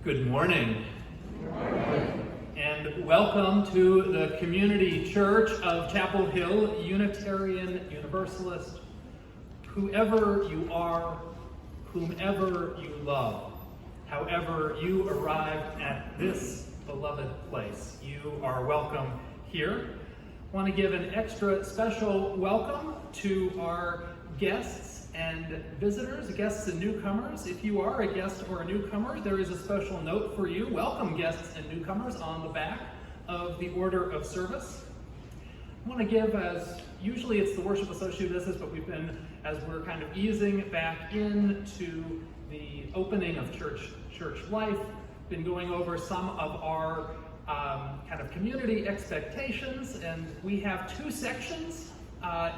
Good morning. Good morning. And welcome to the Community Church of Chapel Hill, Unitarian Universalist. Whoever you are, whomever you love, however you arrived at this beloved place, you are welcome here. I want to give an extra special welcome to our guests and visitors, guests and newcomers. If you are a guest or a newcomer, there is a special note for you. Welcome, guests and newcomers, on the back of the order of service. I want to give, as usually it's the worship associate business, but as we're kind of easing back into the opening of church life, been going over some of our kind of community expectations, and we have two sections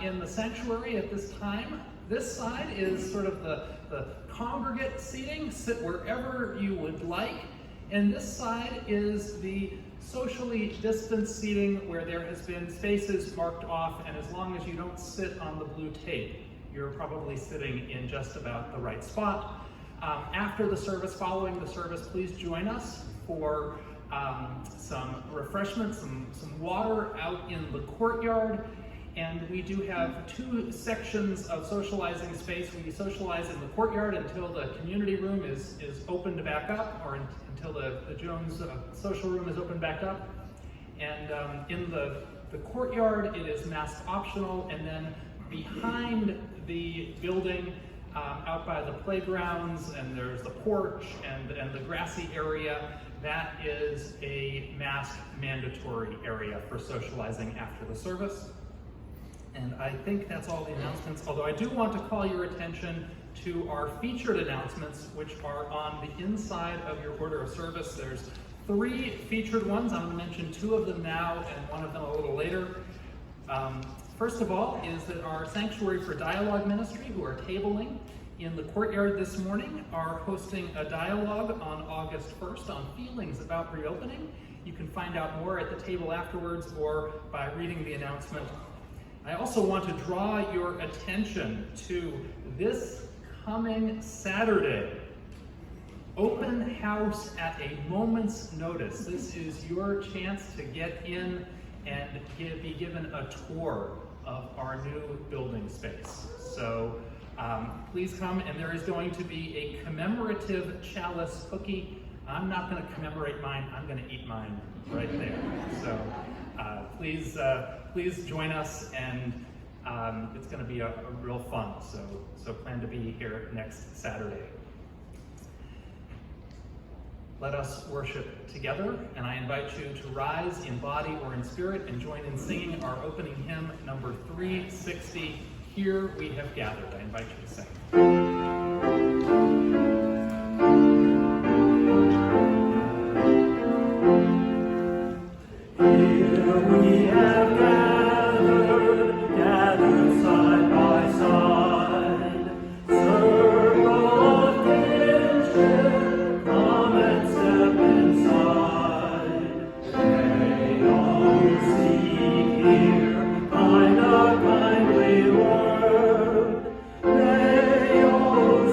in the sanctuary at this time. This side is sort of the congregate seating, sit wherever you would like, and this side is the socially distanced seating where there has been spaces marked off, and as long as you don't sit on the blue tape, you're probably sitting in just about the right spot. After the service, following the service, please join us for some refreshments, some water out in the courtyard. And we do have two sections of socializing space. We socialize in the courtyard until the community room is opened back up, or until the Jones social room is opened back up. And in the courtyard, it is mask optional. And then behind the building, out by the playgrounds, and there's the porch and the grassy area, that is a mask mandatory area for socializing after the service. And I think that's all the announcements, although I do want to call your attention to our featured announcements, which are on the inside of your order of service. There's three featured ones. I'm going to mention two of them now and one of them a little later. First of all is that our Sanctuary for Dialogue Ministry, who are tabling in the courtyard this morning, are hosting a dialogue on August 1st on feelings about reopening. You can find out more at the table afterwards or by reading the announcement. I also want to draw your attention to this coming Saturday. Open house at a moment's notice. This is your chance to get in and be given a tour of our new building space. So please come, and there is going to be a commemorative chalice cookie. I'm not going to commemorate mine, I'm going to eat mine right there. So please join us, and it's going to be a real fun. So plan to be here next Saturday. Let us worship together, and I invite you to rise in body or in spirit and join in singing our opening hymn, number 360, Here We Have Gathered. I invite you to sing. Here we have gathered side by side, circle of kinship, come and step inside. May all seek here find a kindly word, may all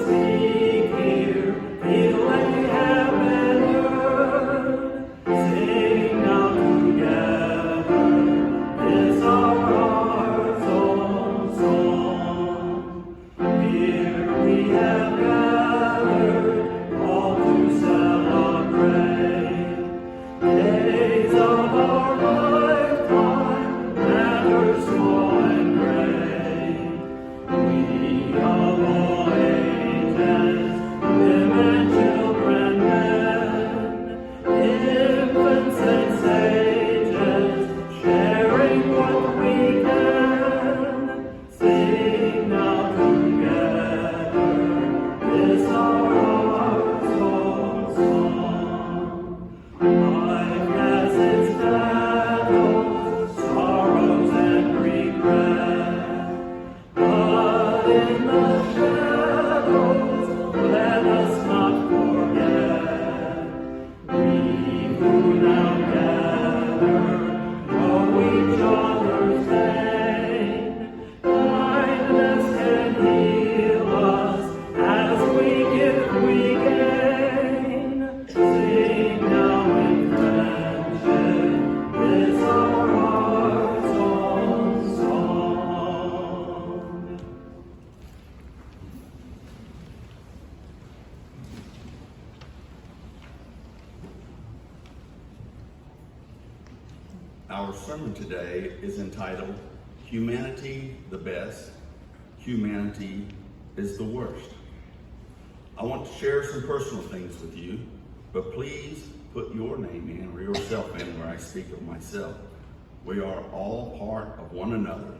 Our sermon today is entitled, Humanity the Best, Humanity is the Worst. I want to share some personal things with you, but please put your name in or yourself in where I speak of myself. We are all part of one another.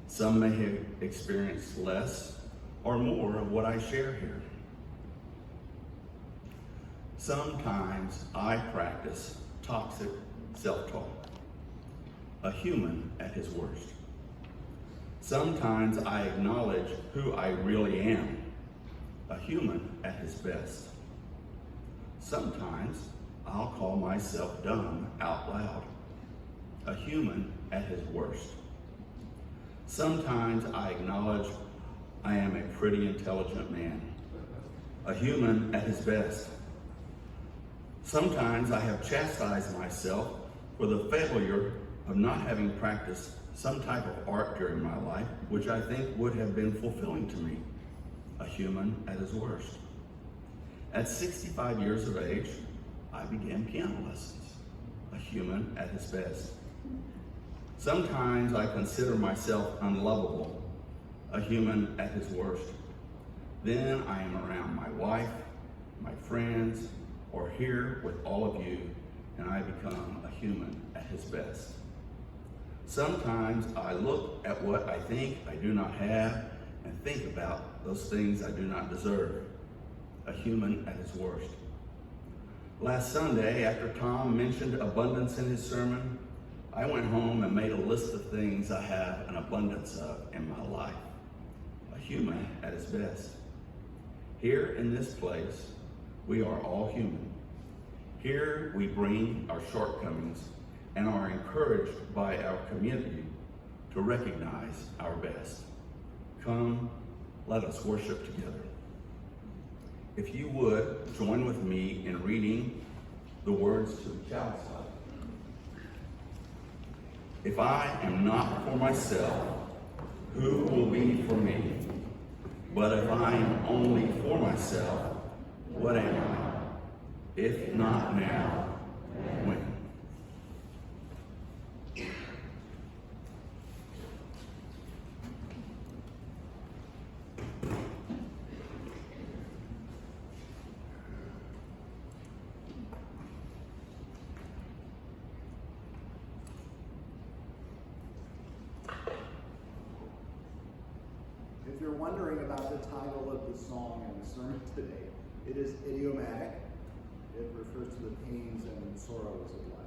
Some may have experienced less or more of what I share here. Sometimes I practice toxic self-talk, a human at his worst. Sometimes I acknowledge who I really am, a human at his best. Sometimes I'll call myself dumb out loud, a human at his worst. Sometimes I acknowledge I am a pretty intelligent man, a human at his best. Sometimes I have chastised myself for the failure of not having practiced some type of art during my life, which I think would have been fulfilling to me, a human at his worst. At 65 years of age, I began piano lessons, a human at his best. Sometimes I consider myself unlovable, a human at his worst. Then I am around my wife, my friends, or here with all of you, and I become a human at his best. Sometimes I look at what I think I do not have and think about those things I do not deserve, a human at his worst. Last Sunday, after Thom mentioned abundance in his sermon, I went home and made a list of things I have an abundance of in my life, a human at his best. Here in this place, we are all human. Here we bring our shortcomings and are encouraged by our community to recognize our best. Come, let us worship together. If you would, join with me in reading the words to the Chalice Lighting. If I am not for myself, who will be for me? But if I am only for myself, what am I? If not now, when? If you're wondering about the title of the song and the sermon today, it is idiomatic. It refers to the pains and sorrows of life.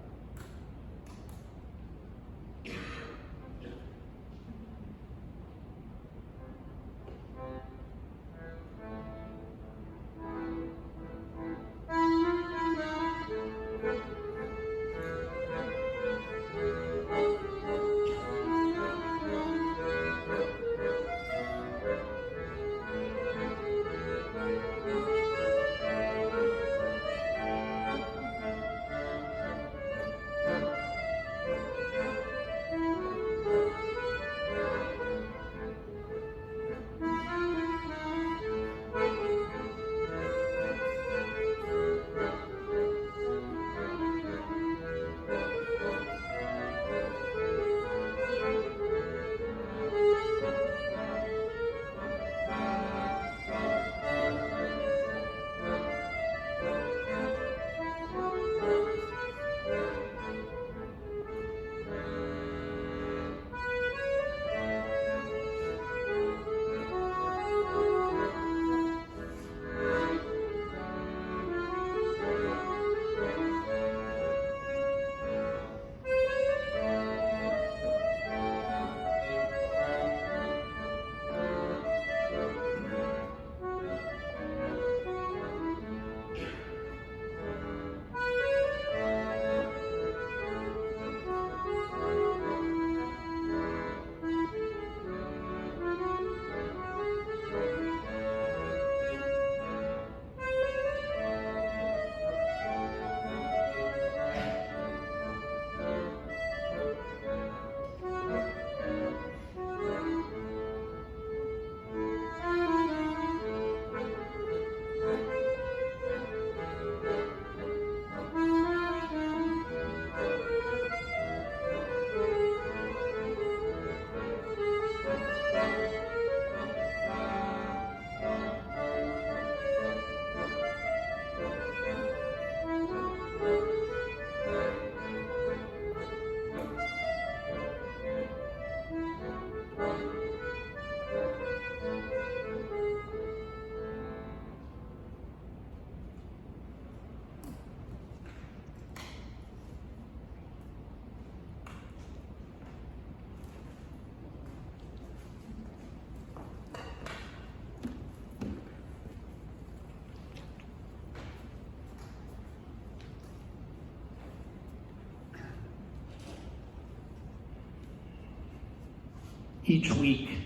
Each week,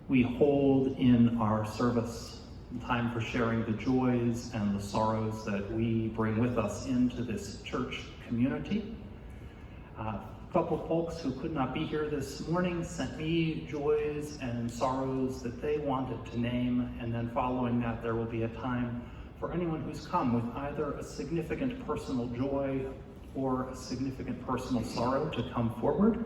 we hold in our service time for sharing the joys and the sorrows that we bring with us into this church community. A couple folks who could not be here this morning sent me joys and sorrows that they wanted to name, and then following that, there will be a time for anyone who's come with either a significant personal joy or a significant personal sorrow to come forward,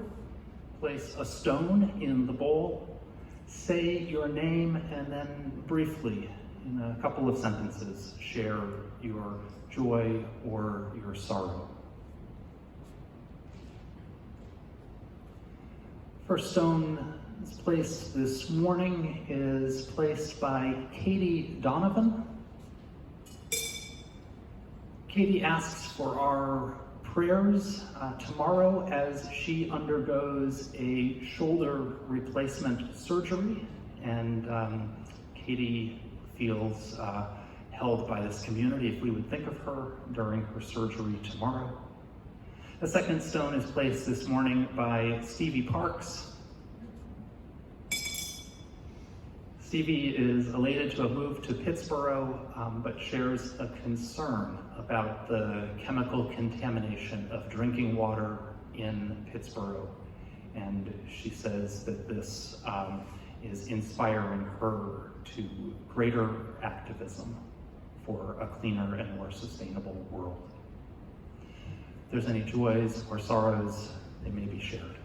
place a stone in the bowl, say your name, and then briefly, in a couple of sentences, share your joy or your sorrow. First stone is placed this morning is placed by Katie Donovan. Katie asks for our prayers tomorrow as she undergoes a shoulder replacement surgery, and Katie feels held by this community if we would think of her during her surgery tomorrow. The second stone is placed this morning by Stevie Parks. Stevie is elated to have moved to Pittsburgh, but shares a concern about the chemical contamination of drinking water in Pittsburgh. And she says that this is inspiring her to greater activism for a cleaner and more sustainable world. If there's any joys or sorrows, they may be shared.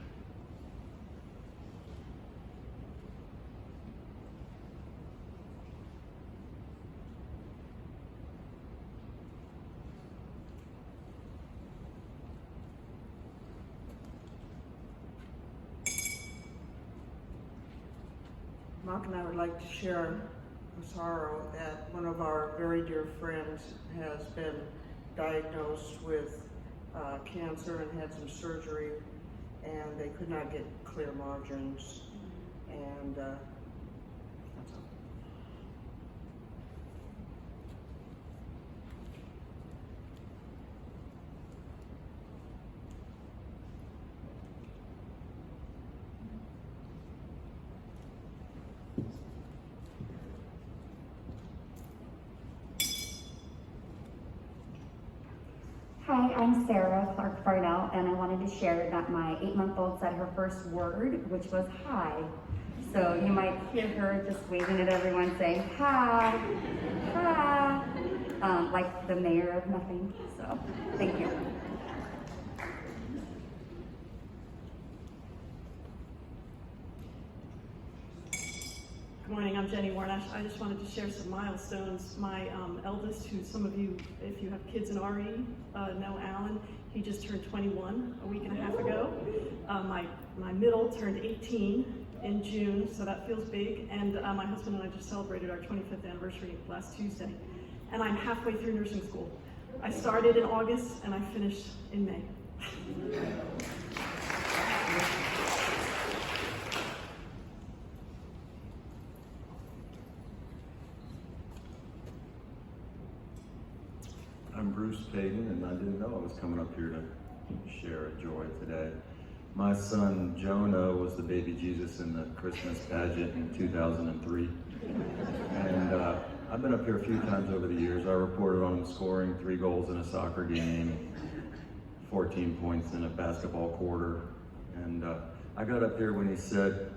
Mark and I would like to share a sorrow that one of our very dear friends has been diagnosed with cancer and had some surgery, and they could not get clear margins, and that's all. Hi, I'm Sarah Clark Farnell, and I wanted to share that my 8-month-old said her first word, which was hi. So you might hear her just waving at everyone saying, hi, hi, like the mayor of nothing. So thank you. Good morning, I'm Jenny Warnash. I just wanted to share some milestones. My eldest, who some of you, if you have kids in RE, know Alan, he just turned 21 a week and a half ago. My middle turned 18 in June, so that feels big. And my husband and I just celebrated our 25th anniversary last Tuesday. And I'm halfway through nursing school. I started in August and I finished in May. I'm Bruce Payton, and I didn't know I was coming up here to share a joy today. My son Jonah was the baby Jesus in the Christmas pageant in 2003. And I've been up here a few times over the years. I reported on him scoring 3 goals in a soccer game, 14 points in a basketball quarter. And I got up here when he said,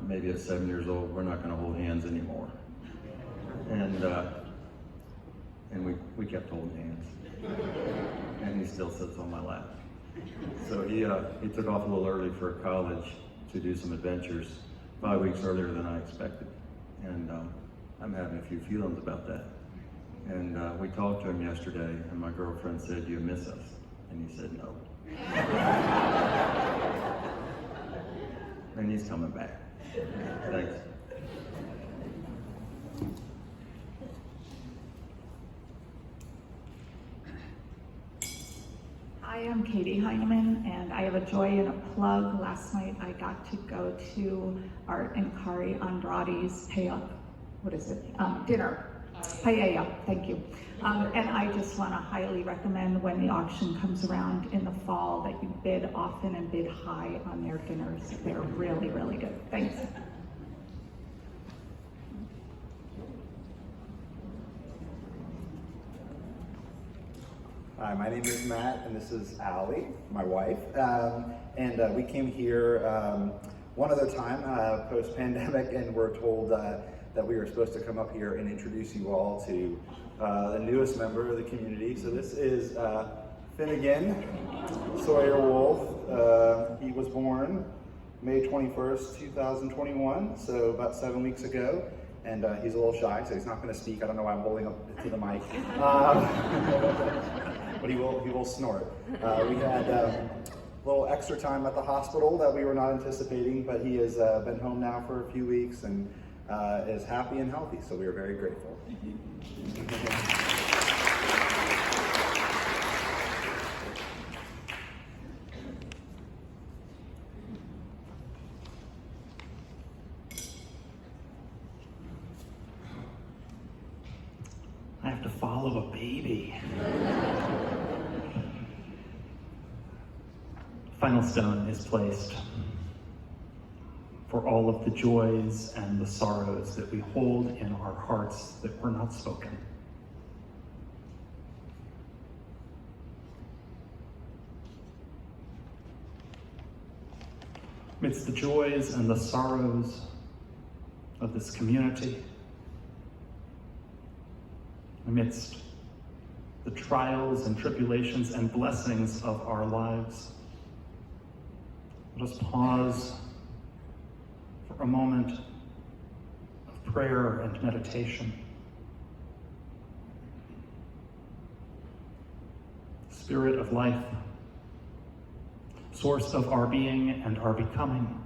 maybe at 7 years old, we're not gonna hold hands anymore. And we kept holding hands. And he still sits on my lap. So he took off a little early for college to do some adventures 5 weeks earlier than I expected. And I'm having a few feelings about that. And we talked to him yesterday, and my girlfriend said, "Do you miss us?" And he said, "No." And he's coming back. Thanks. Hi, I'm Katie Heineman, and I have a joy and a plug. Last night I got to go to Art and Kari Andrade's dinner. Yeah, thank you. And I just want to highly recommend when the auction comes around in the fall that you bid often and bid high on their dinners. They're really, really good. Thanks. Hi, my name is Matt, and this is Allie, my wife. We came here one other time post-pandemic, and we're told that we were supposed to come up here and introduce you all to the newest member of the community. So this is Finnegan Sawyer Wolf. He was born May 21st, 2021, so about 7 weeks ago. And he's a little shy, so he's not going to speak. I don't know why I'm holding up to the mic. But he will snort. We had a little extra time at the hospital that we were not anticipating, but he has been home now for a few weeks and is happy and healthy, so we are very grateful. I have to follow a baby. Final stone is placed for all of the joys and the sorrows that we hold in our hearts that were not spoken. Amidst the joys and the sorrows of this community, amidst the trials and tribulations and blessings of our lives, let us pause for a moment of prayer and meditation. Spirit of life, source of our being and our becoming,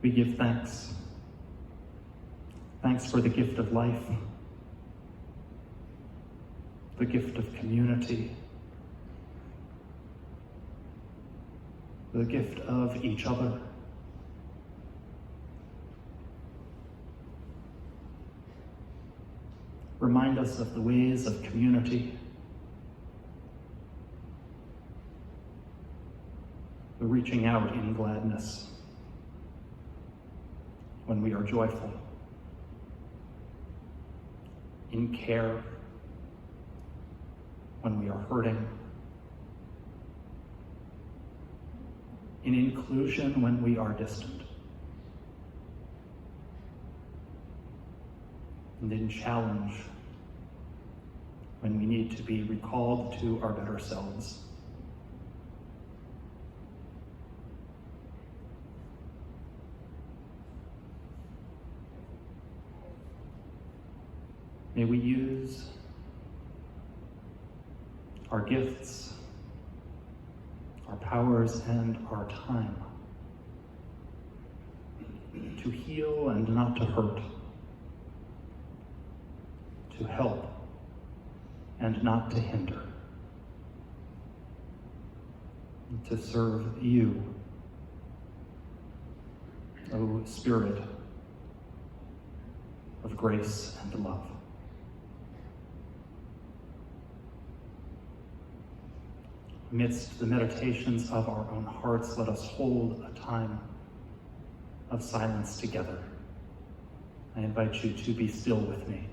we give thanks. Thanks for the gift of life, the gift of community, the gift of each other. Remind us of the ways of community, the reaching out in gladness when we are joyful, in care when we are hurting, in inclusion when we are distant, and in challenge when we need to be recalled to our better selves. May we use our gifts, our powers, and our time to heal and not to hurt, to help and not to hinder, to serve you, O Spirit of grace and love. Amidst the meditations of our own hearts, let us hold a time of silence together. I invite you to be still with me.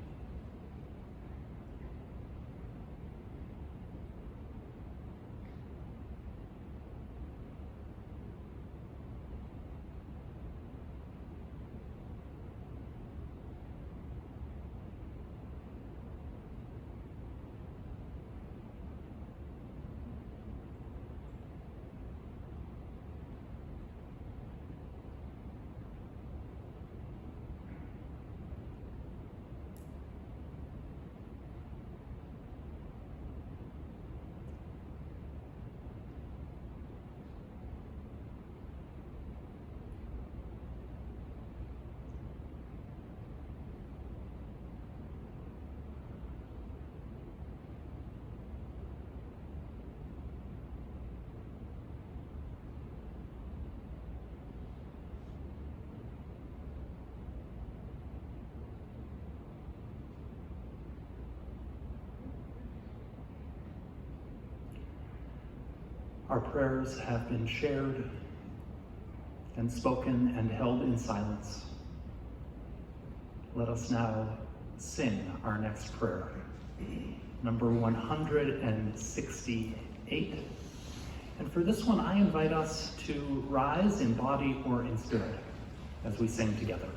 Our prayers have been shared and spoken and held in silence. Let us now sing our next prayer, number 168. And for this one, I invite us to rise in body or in spirit as we sing together.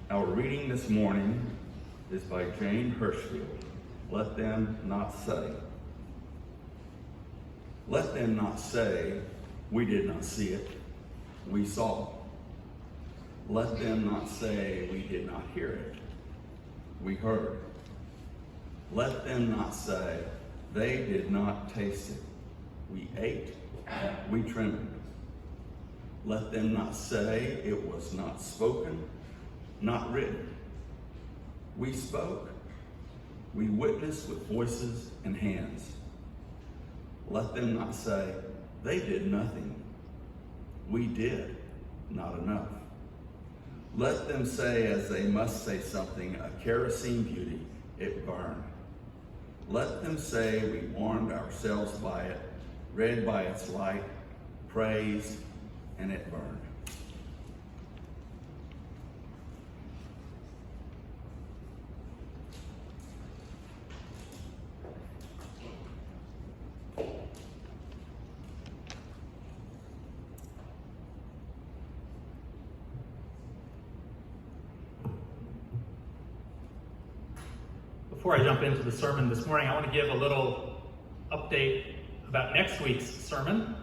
Our reading this morning is by Hirshfield. Let them not say. Let them not say, we did not see it, we saw. Let them not say, we did not hear it, we heard. Let them not say, they did not taste it, we ate, we trembled. Let them not say, it was not spoken, not written. We spoke, we witnessed with voices and hands. Let them not say, they did nothing. We did not enough. Let them say, as they must say something, a kerosene beauty, it burned. Let them say, we warmed ourselves by it, read by its light, praised, and it burned. Before I jump into the sermon this morning, I want to give a little update about next week's sermon.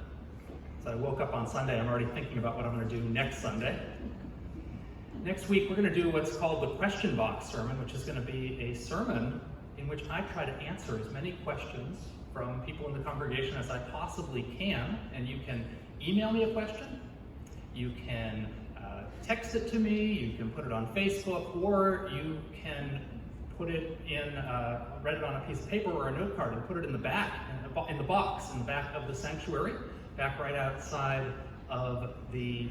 As I woke up on Sunday, I'm already thinking about what I'm going to do next Sunday. Next week, we're going to do what's called the question box sermon, which is going to be a sermon in which I try to answer as many questions from people in the congregation as I possibly can. And you can email me a question, you can text it to me, you can put it on Facebook, or you can put it in, write it on a piece of paper or a note card and put it in the back, in the box, in the back of the sanctuary, back right outside of the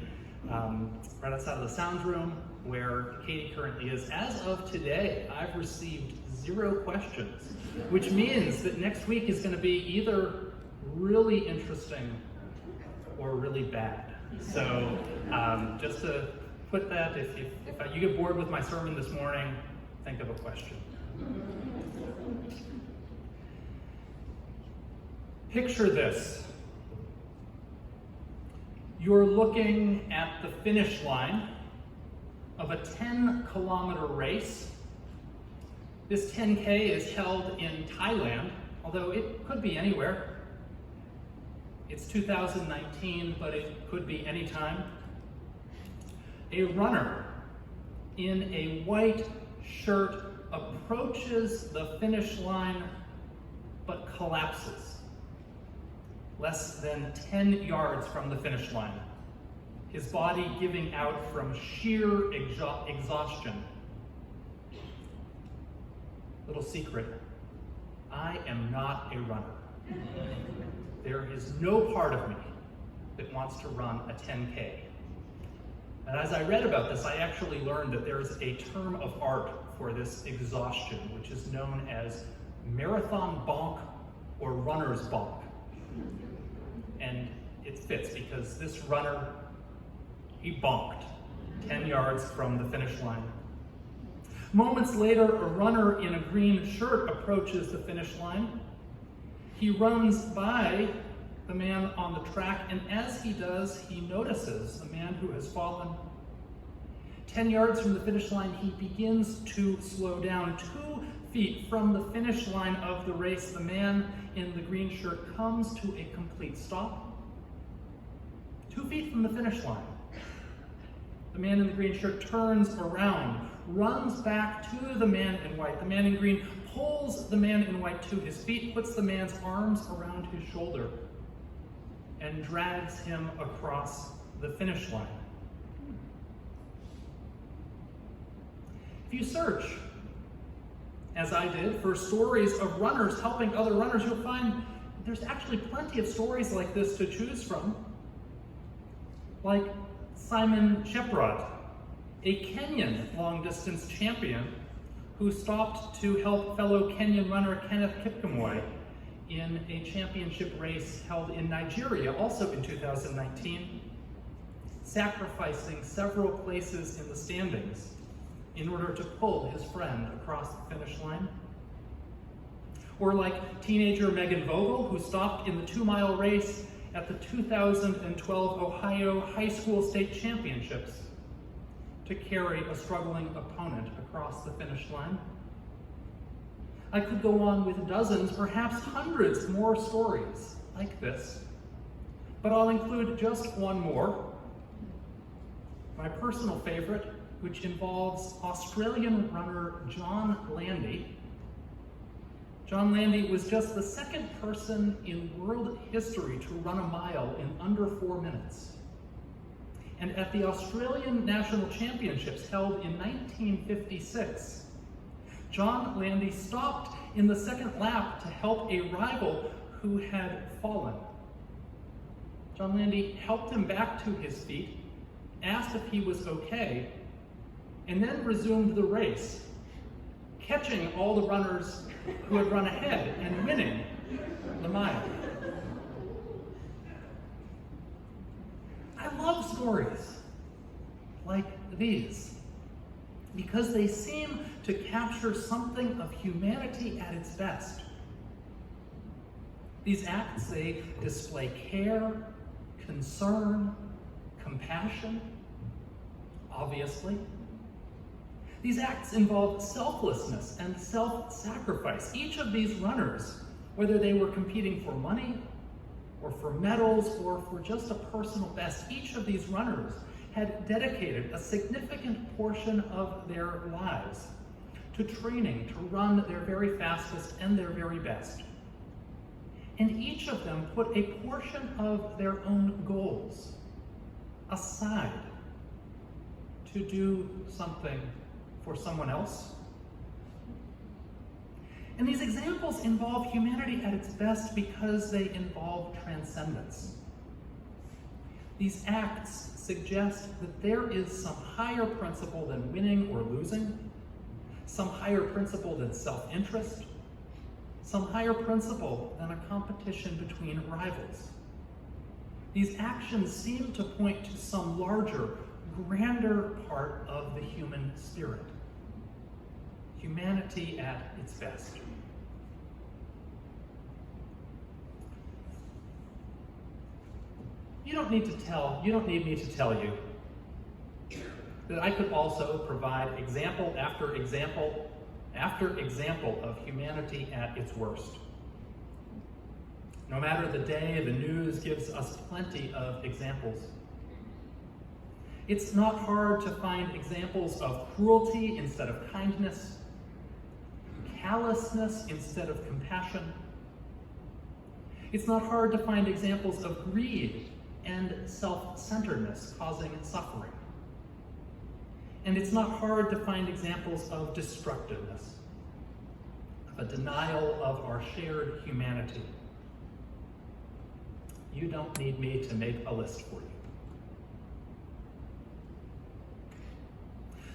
sounds room where Katie currently is. As of today, I've received 0 questions, which means that next week is going to be either really interesting or really bad. So just to put that, if you get bored with my sermon this morning, think of a question. Picture this. You're looking at the finish line of a 10-kilometer race. This 10K is held in Thailand, although it could be anywhere. It's 2019, but it could be any time. A runner in a white shirt approaches the finish line but collapses less than 10 yards from the finish line, his body giving out from sheer exhaustion. Little secret, I am not a runner. There is no part of me that wants to run a 10K. And as I read about this, I actually learned that there's a term of art for this exhaustion, which is known as marathon bonk or runner's bonk. And it fits because this runner, he bonked 10 yards from the finish line. Moments later, a runner in a green shirt approaches the finish line. He runs by the man on the track, and as he does, he notices the man who has fallen. 10 yards from the finish line, he begins to slow down. 2 feet from the finish line of the race, the man in the green shirt comes to a complete stop. 2 feet from the finish line, the man in the green shirt turns around, runs back to the man in white. The man in green pulls the man in white to his feet, puts the man's arms around his shoulder, and drags him across the finish line. If you search, as I did, for stories of runners helping other runners, you'll find there's actually plenty of stories like this to choose from. Like Simon Sheprod, a Kenyan long-distance champion who stopped to help fellow Kenyan runner Kenneth Kipkemoy in a championship race held in Nigeria, also in 2019, sacrificing several places in the standings in order to pull his friend across the finish line. Or like teenager Megan Vogel, who stopped in the 2-mile race at the 2012 Ohio High School State Championships to carry a struggling opponent across the finish line. I could go on with dozens, perhaps hundreds more stories like this, but I'll include just one more. My personal favorite, which involves Australian runner John Landy. John Landy was just the second person in world history to run a mile in under 4 minutes. And at the Australian National Championships held in 1956, John Landy stopped in the second lap to help a rival who had fallen. John Landy helped him back to his feet, asked if he was okay, and then resumed the race, catching all the runners who had run ahead and winning the mile. I love stories like these because they seem to capture something of humanity at its best. These acts, they display care, concern, compassion, obviously. These acts involve selflessness and self-sacrifice. Each of these runners, whether they were competing for money or for medals or for just a personal best, each of these runners had dedicated a significant portion of their lives to training to run their very fastest and their very best. And each of them put a portion of their own goals aside to do something for someone else. And these examples involve humanity at its best because they involve transcendence. These acts suggest that there is some higher principle than winning or losing, some higher principle than self-interest, some higher principle than a competition between rivals. These actions seem to point to some larger, grander part of the human spirit. Humanity at its best. You don't need me to tell you that I could also provide example after example after example of humanity at its worst. No matter the day, the news gives us plenty of examples. It's not hard to find examples of cruelty instead of kindness, callousness instead of compassion. It's not hard to find examples of greed and self-centeredness causing suffering. And it's not hard to find examples of destructiveness, of a denial of our shared humanity. You don't need me to make a list for you.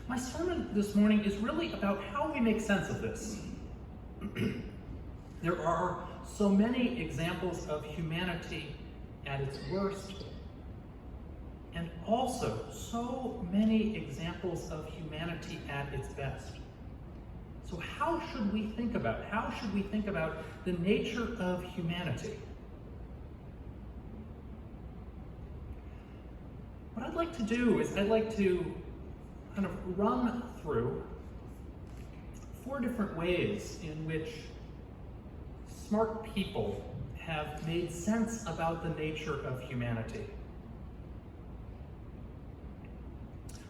My sermon this morning is really about how we make sense of this. There are so many examples of humanity at its worst, and also so many examples of humanity at its best. So how should we think about the nature of humanity? What I'd like to do is I'd like to kind of run through 4 different ways in which smart people have made sense about the nature of humanity.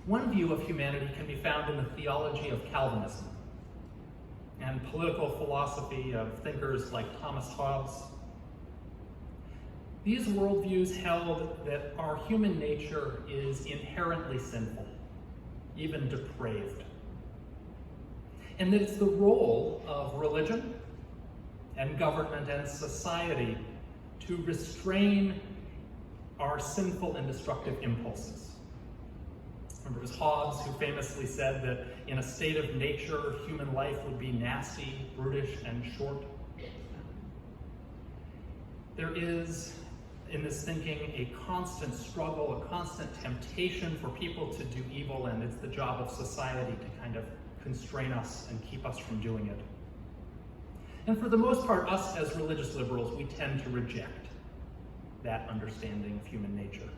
One view of humanity can be found in the theology of Calvinism and political philosophy of thinkers like Thomas Hobbes. These worldviews held that our human nature is inherently sinful, even depraved, and that it's the role of religion and government and society to restrain our sinful and destructive impulses. Remember, it was Hobbes who famously said that in a state of nature, human life would be nasty, brutish, and short. There is, in this thinking, a constant struggle, a constant temptation for people to do evil, and it's the job of society to kind of constrain us and keep us from doing it. And for the most part, us as religious liberals, we tend to reject that understanding of human nature.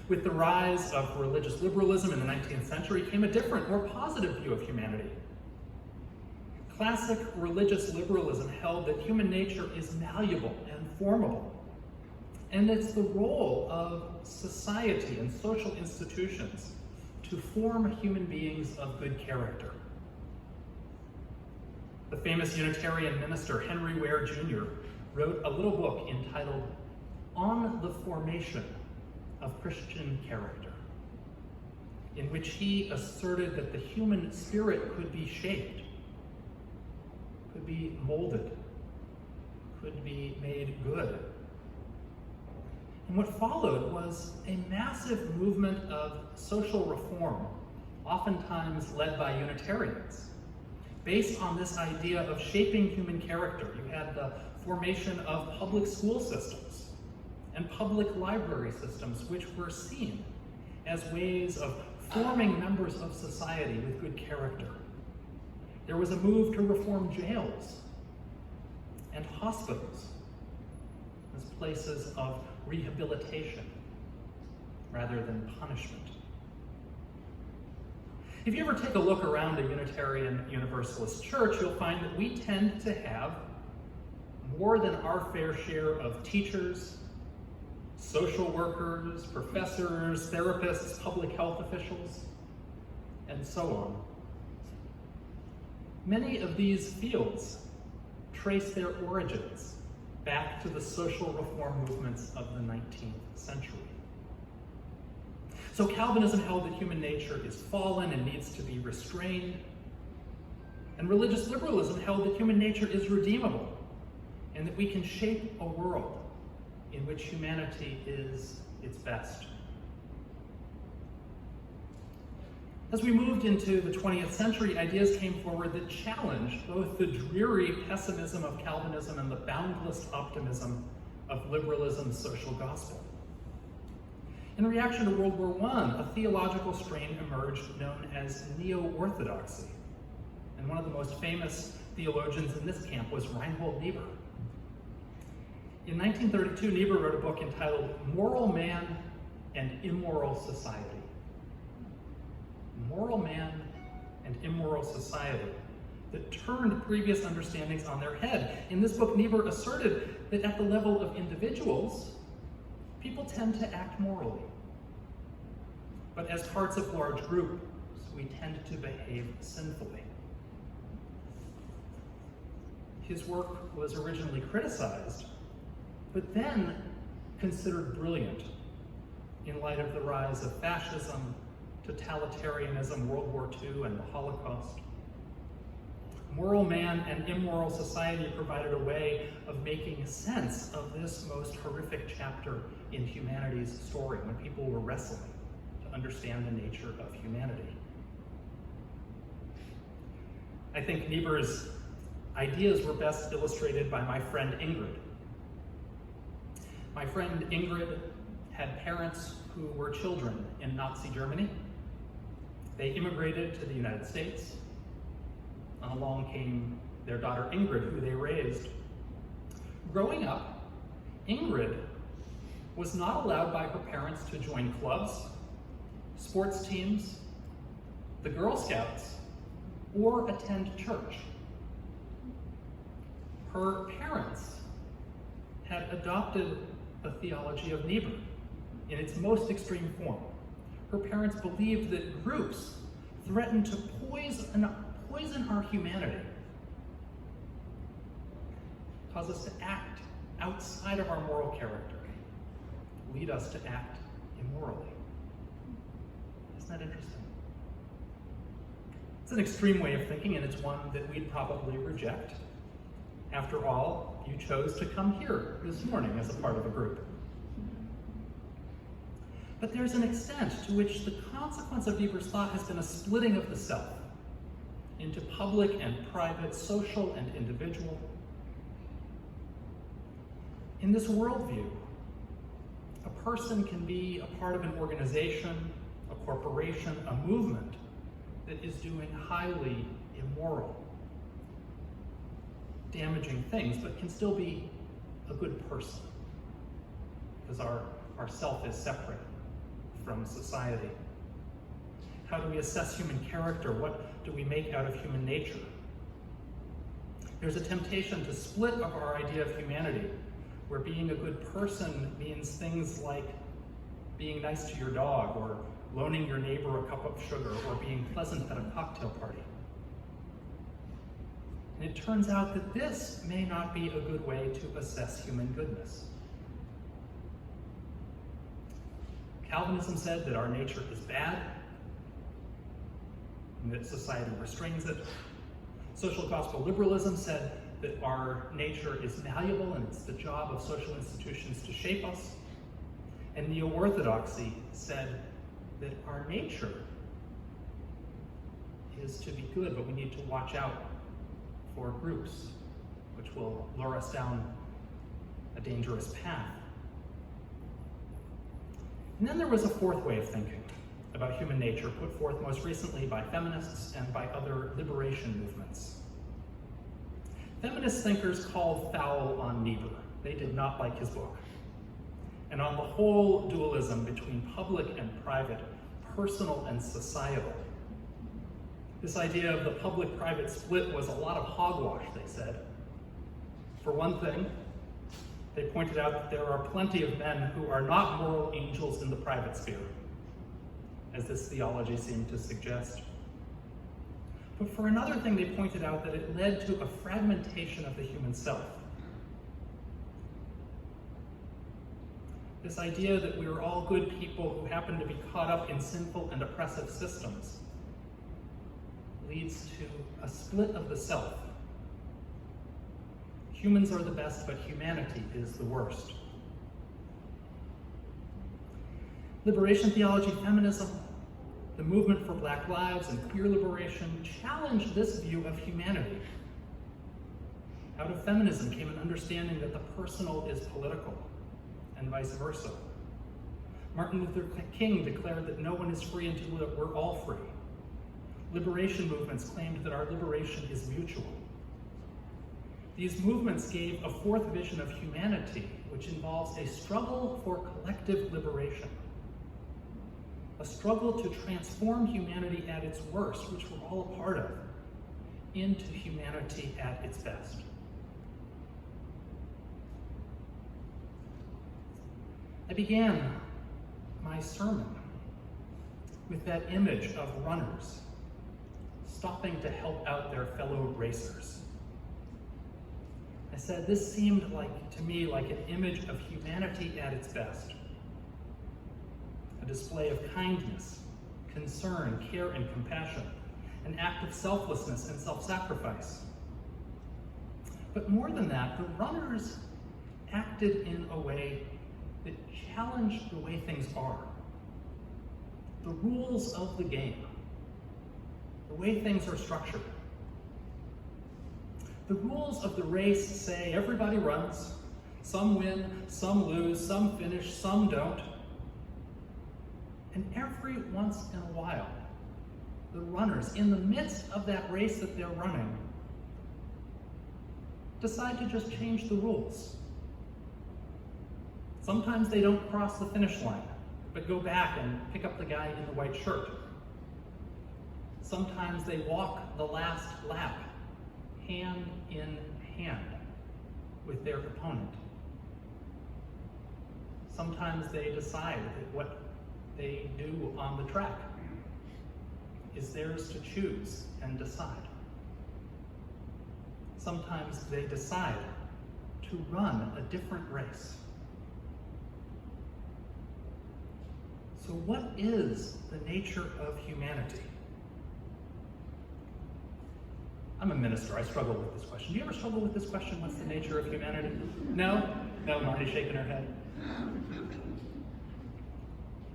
With the rise of religious liberalism in the 19th century came a different, more positive view of humanity. Classic religious liberalism held that human nature is malleable and formable, and it's the role of society and social institutions to form human beings of good character. The famous Unitarian minister Henry Ware Jr. wrote a little book entitled On the Formation of Christian Character, in which he asserted that the human spirit could be shaped, could be molded, could be made good. And what followed was a massive movement of social reform, oftentimes led by Unitarians, based on this idea of shaping human character. You had the formation of public school systems and public library systems, which were seen as ways of forming members of society with good character. There was a move to reform jails and hospitals as places of rehabilitation rather than punishment. If you ever take a look around a Unitarian Universalist church, you'll find that we tend to have more than our fair share of teachers, social workers, professors, therapists, public health officials, and so on. Many of these fields trace their origins back to the social reform movements of the 19th century. So Calvinism held that human nature is fallen and needs to be restrained, and religious liberalism held that human nature is redeemable and that we can shape a world in which humanity is its best. As we moved into the 20th century, ideas came forward that challenged both the dreary pessimism of Calvinism and the boundless optimism of liberalism's social gospel. In reaction to World War I, a theological strain emerged known as neo-orthodoxy. And one of the most famous theologians in this camp was Reinhold Niebuhr. In 1932, Niebuhr wrote a book entitled Moral Man and Immoral Society. Moral Man and Immoral Society. that turned previous understandings on their head. In this book, Niebuhr asserted that at the level of individuals, people tend to act morally. But as parts of large groups, we tend to behave sinfully. His work was originally criticized, but then considered brilliant in light of the rise of fascism, totalitarianism, World War II, and the Holocaust. Moral man and immoral society provided a way of making sense of this most horrific chapter in humanity's story, when people were wrestling to understand the nature of humanity. I think Niebuhr's ideas were best illustrated by my friend Ingrid. My friend Ingrid had parents who were children in Nazi Germany. They immigrated to the United States, and along came their daughter Ingrid, who they raised. Growing up, Ingrid was not allowed by her parents to join clubs, sports teams, the Girl Scouts, or attend church. Her parents had adopted the theology of Niebuhr in its most extreme form. Her parents believed that groups threatened to poison our humanity, cause us to act outside of our moral character, lead us to act immorally. Isn't that interesting? It's an extreme way of thinking, and it's one that we'd probably reject. After all, you chose to come here this morning as a part of a group. But there's an extent to which the consequence of Niebuhr's thought has been a splitting of the self into public and private, social and individual. In this worldview, a person can be a part of an organization, a corporation, a movement that is doing highly immoral, damaging things, but can still be a good person, because our self is separate from society. How do we assess human character? What do we make out of human nature? There's a temptation to split up our idea of humanity, where being a good person means things like being nice to your dog, or loaning your neighbor a cup of sugar, or being pleasant at a cocktail party. And it turns out that this may not be a good way to assess human goodness. Calvinism said that our nature is bad, and that society restrains it. Social gospel liberalism said that our nature is malleable, and it's the job of social institutions to shape us. And neo-orthodoxy said that our nature is to be good, but we need to watch out for groups, which will lure us down a dangerous path. And then there was a fourth way of thinking about human nature, put forth most recently by feminists and by other liberation movements. Feminist thinkers called foul on Niebuhr. They did not like his book. And on the whole dualism between public and private, personal and societal. This idea of the public-private split was a lot of hogwash, they said. For one thing, they pointed out that there are plenty of men who are not moral angels in the private sphere, as this theology seemed to suggest. But for another thing, they pointed out that it led to a fragmentation of the human self. This idea that we are all good people who happen to be caught up in sinful and oppressive systems leads to a split of the self. Humans are the best, but humanity is the worst. Liberation theology, feminism, the movement for Black lives and queer liberation challenged this view of humanity. Out of feminism came an understanding that the personal is political, and vice versa. Martin Luther King declared that no one is free until we're all free. Liberation movements claimed that our liberation is mutual. These movements gave a fourth vision of humanity, which involves a struggle for collective liberation. A struggle to transform humanity at its worst, which we're all a part of, into humanity at its best. I began my sermon with that image of runners stopping to help out their fellow racers. I said this seemed to me like an image of humanity at its best. A display of kindness, concern, care, and compassion, an act of selflessness and self-sacrifice. But more than that, the runners acted in a way that challenged the way things are, the rules of the game, the way things are structured. The rules of the race say everybody runs, some win, some lose, some finish, some don't. And every once in a while, the runners, in the midst of that race that they're running, decide to just change the rules. Sometimes they don't cross the finish line, but go back and pick up the guy in the white shirt. Sometimes they walk the last lap, hand in hand with their opponent. Sometimes they decide that what they do on the track is theirs to choose and decide. Sometimes they decide to run a different race. So what is the nature of humanity? I'm a minister, I struggle with this question. Do you ever struggle with this question? What's the nature of humanity? No? No, Marty's shaking her head.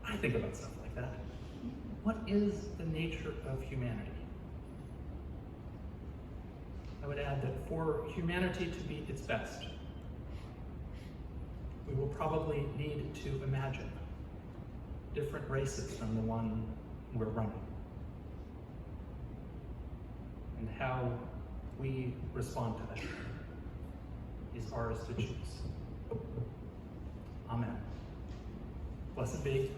I think about stuff like that. What is the nature of humanity? I would add that for humanity to be its best, we will probably need to imagine different races than the one we're running, and how we respond to that is ours to choose. Amen. Blessed be.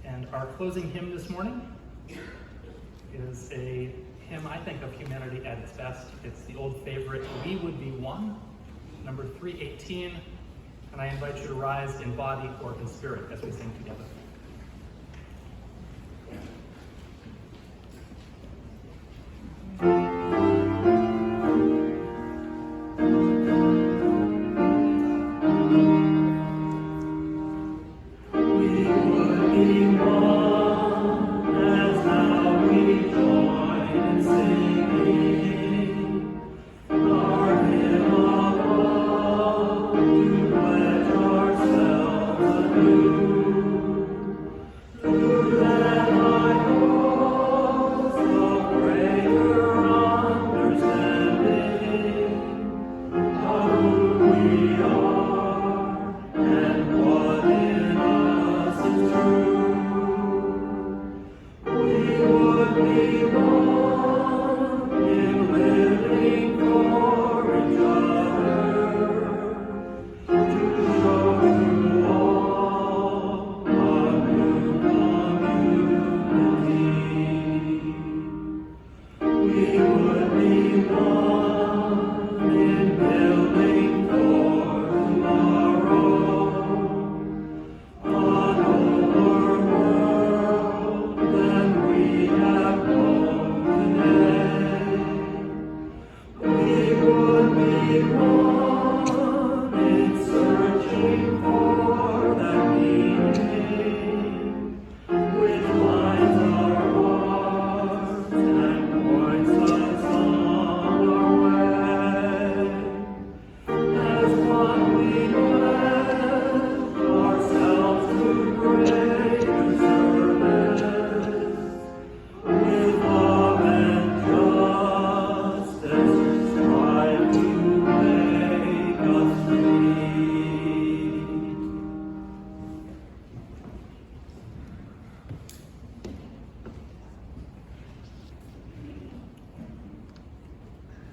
And our closing hymn this morning is a hymn, I think, of humanity at its best. It's the old favorite, We Would Be One, number 318. And I invite you to rise in body or in spirit as we sing together.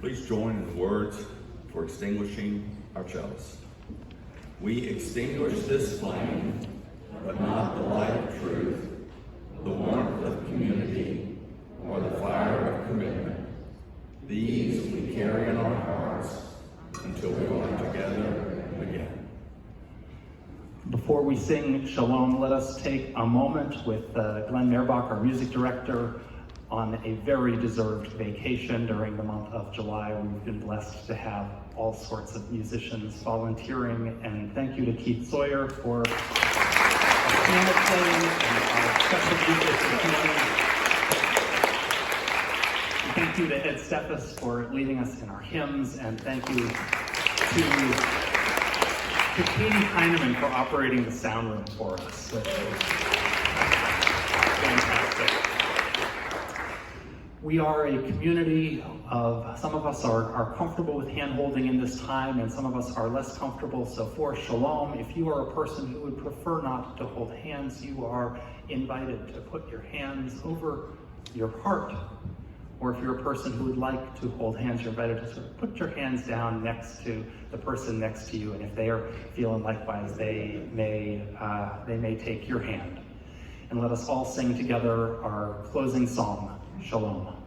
Please join in the words for extinguishing our chalice. We extinguish this flame, but not the light of truth, the warmth of community, or the fire of commitment, we sing Shalom, let us take a moment with Glenn Meerbach, our music director, on a very deserved vacation during the month of July. We've been blessed to have all sorts of musicians volunteering, and thank you to Keith Sawyer for piano playing and our special music this morning. And thank you to Ed Steffes for leading us in our hymns, and thank you to Katie Heineman for operating the sound room for us. Which was fantastic. We are a community of, some of us are comfortable with hand-holding in this time, and some of us are less comfortable. So for Shalom, if you are a person who would prefer not to hold hands, you are invited to put your hands over your heart. Or if you're a person who would like to hold hands, you're invited to sort of put your hands down next to the person next to you, and if they are feeling likewise, they may take your hand. And let us all sing together our closing song, Shalom.